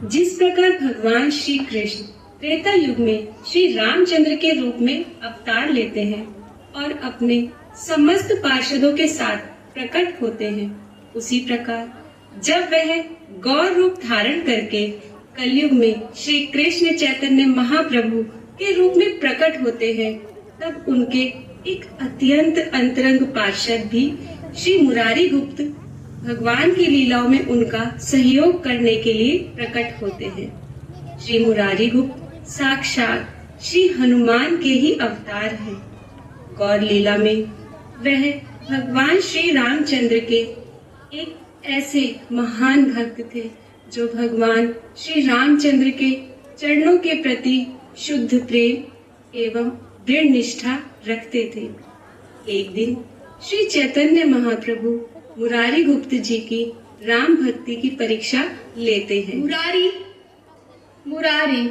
जिस प्रकार भगवान श्री कृष्ण त्रेता युग में श्री रामचंद्र के रूप में अवतार लेते हैं और अपने समस्त पार्षदों के साथ प्रकट होते हैं, उसी प्रकार जब वह गौर रूप धारण करके कलयुग में श्री कृष्ण चैतन्य महाप्रभु के रूप में प्रकट होते हैं, तब उनके एक अत्यंत अंतरंग पार्षद भी श्री मुरारी गुप्त भगवान की लीलाओं में उनका सहयोग करने के लिए प्रकट होते हैं। श्री मुरारी गुप्त साक्षात श्री हनुमान के ही अवतार हैं। गौर लीला में वह भगवान श्री रामचंद्र के एक ऐसे महान भक्त थे जो भगवान श्री रामचंद्र के चरणों के प्रति शुद्ध प्रेम एवं दृढ़ निष्ठा रखते थे। एक दिन श्री चैतन्य महाप्रभु मुरारी गुप्त जी की राम भक्ति की परीक्षा लेते हैं। मुरारी, मुरारी।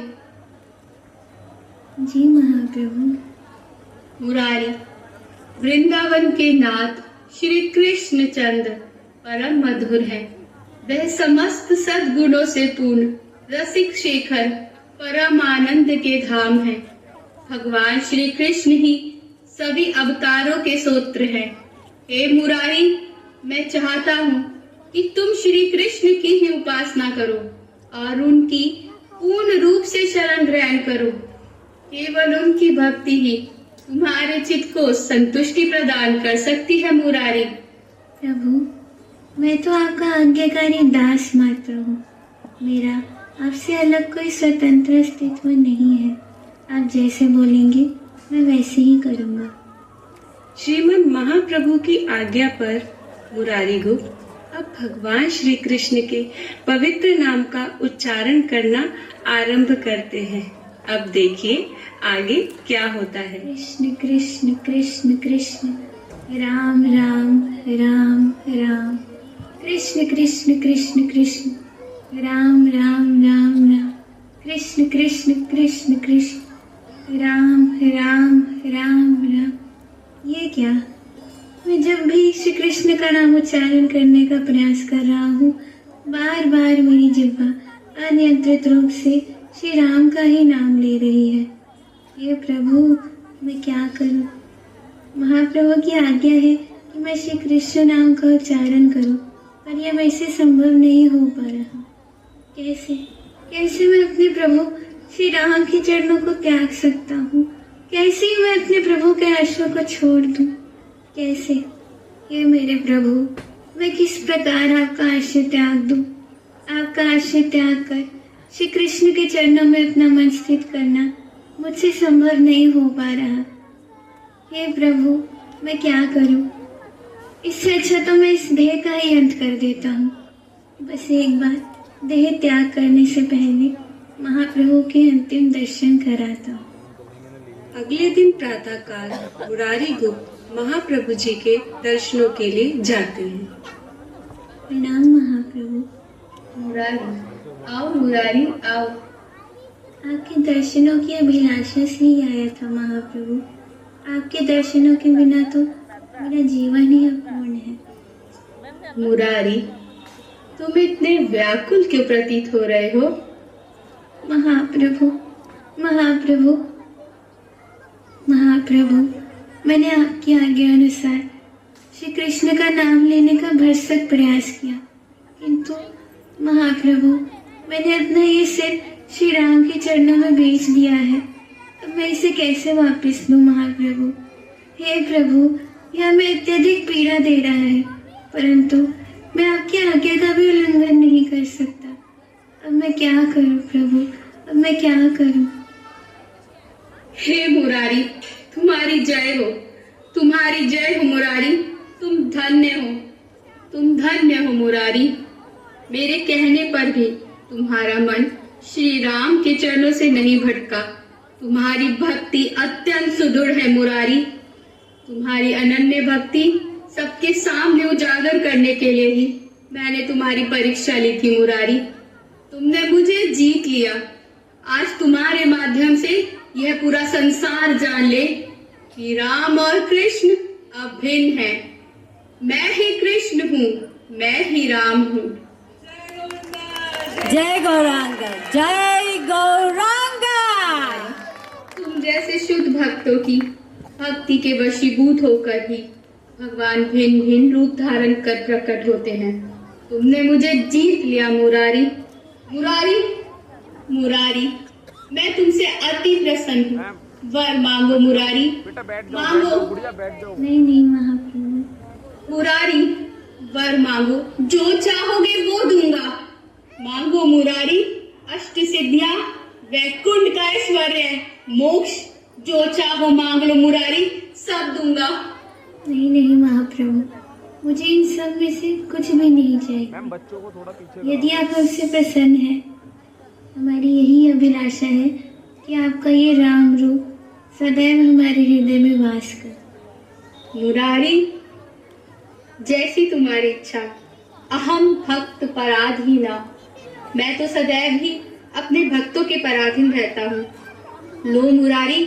जी महाप्रभु। मुरारी, वृंदावन के नाथ श्री कृष्ण चंद्र परम मधुर है। वह समस्त सद्गुणों से पूर्ण रसिक शेखर परम आनंद के धाम है। भगवान श्री कृष्ण ही सभी अवतारों के सूत्र है। हे मुरारी, मैं चाहता हूँ कि तुम श्री कृष्ण की ही उपासना करो और उनकी पूर्ण रूप से शरण ग्रहण करो। केवल उनकी भक्ति ही तुम्हारे चित्त को संतुष्टि प्रदान कर सकती है। मुरारी प्रभु, मैं तो आपका आज्ञाकारी दास मात्र हूँ। मेरा आपसे अलग कोई स्वतंत्र अस्तित्व नहीं है। आप जैसे बोलेंगे मैं वैसे ही करूँगा। श्रीमद महाप्रभु की आज्ञा पर मुरारी गुप्त अब भगवान श्री कृष्ण के पवित्र नाम का उच्चारण करना आरंभ करते हैं। अब देखिए आगे क्या होता है। कृष्ण कृष्ण कृष्ण कृष्ण, राम राम राम राम। कृष्ण कृष्ण कृष्ण कृष्ण, राम राम राम राम। कृष्ण कृष्ण कृष्ण कृष्ण, राम राम राम राम। ये क्या? मैं जब भी श्री कृष्ण का नाम उच्चारण करने का प्रयास कर रहा हूँ, बार बार मेरी जिह्वा अनियंत्रित रूप से श्री राम का ही नाम ले रही है। ये प्रभु, मैं क्या करूँ? महाप्रभु की आज्ञा है कि मैं श्री कृष्ण नाम का उच्चारण करूँ, पर यह मेरे से संभव नहीं हो पा रहा। कैसे कैसे मैं अपने प्रभु श्री राम के चरणों को त्याग सकता हूँ? कैसे मैं अपने प्रभु के आश्रय को छोड़ दूँ? कैसे? ये मेरे प्रभु, मैं किस प्रकार आपका आश्रय त्याग दूँ? आपका आश्रय त्याग कर श्री कृष्ण के चरणों में अपना मन स्थित करना मुझसे संभव नहीं हो पा रहा। हे प्रभु, मैं क्या करूं? इससे अच्छा तो मैं इस देह का ही अंत कर देता हूँ। बस एक बार देह त्याग करने से पहले महाप्रभु के अंतिम दर्शन कराता हूँ। अगले दिन प्रातःकाल मुरारी गुप्त महाप्रभु जी के दर्शनों के लिए जाते हैं। प्रणाम महाप्रभु। मुरारी, आओ मुरारी, आओ। आपके दर्शनों की अभिलाषा से ही आया था महाप्रभु। आपके दर्शनों के बिना तो मेरा जीवन ही अपूर्ण है। मुरारी, तुम इतने व्याकुल क्यों प्रतीत हो रहे हो? महाप्रभु, महाप्रभु, महाप्रभु, मैंने आपकी आज्ञा अनुसार श्री कृष्ण का नाम लेने का भरसक प्रयास किया, किंतु महाप्रभु, मैंने अपना ये सिर श्री राम के चरणों में बेच दिया है। अब मैं इसे कैसे वापस लूं महाप्रभु? हे प्रभु, यह हमें अत्यधिक पीड़ा दे रहा है, परंतु मैं आपकी आज्ञा का भी उल्लंघन नहीं कर सकता। अब मैं क्या करूं प्रभु? अब मैं क्या करूं? हे मुरारी, तुम्हारी जय हो, तुम्हारी जय हो मुरारी। तुम धन्य हो, तुम धन्य हो मुरारी। मेरे कहने पर भी तुम्हारा मन श्री राम के चरणों से नहीं भटका। तुम्हारी भक्ति अत्यंत सुदृढ़ है मुरारी। तुम्हारी अनन्य भक्ति सबके सामने उजागर करने के लिए ही मैंने तुम्हारी परीक्षा ली थी मुरारी। तुमने मुझे जीत लिया। आज तुम्हारे माध्यम से यह पूरा संसार जान ले कि राम और कृष्ण अभिन्न है। मैं ही कृष्ण हूँ, मैं ही राम हूँ। जय गौरांगा, जय गौरांगा। तुम जैसे शुद्ध भक्तों की भक्ति के वशीभूत होकर ही भगवान भिन्न भिन्न रूप धारण कर प्रकट होते हैं। तुमने मुझे जीत लिया मुरारी। मुरारी, मुरारी, मैं तुमसे अति प्रसन्न हूँ। वर मांगो मुरारी, मांगो। नहीं नहीं महाप्रभु। मुरारी, वर मांगो, जो चाहोगे वो दूंगा। मांगो मुरारी, अष्ट सिद्धियां, वैकुंठ का ऐश्वर्य, मोक्ष, जो चाहो मांग लो मुरारी, सब दूंगा। नहीं नहीं महाप्रभु, मुझे इन सब में से कुछ भी नहीं चाहिए। यदि आप हमसे प्रसन्न हैं, हमारी यही अभिलाषा है कि आपका ये राम रूप सदैव हमारे हृदय में वास करे। मुरारी, जैसी तुम्हारी इच्छा। अहम भक्त पराधीना, मैं तो सदैव ही अपने भक्तों के पराधीन रहता हूँ। लो मुरारी,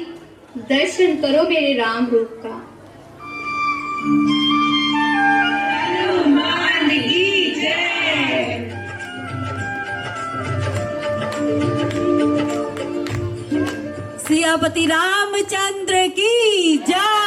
दर्शन करो मेरे राम रूप का। हनुमान की जय। सियापति रामचंद्र की जय।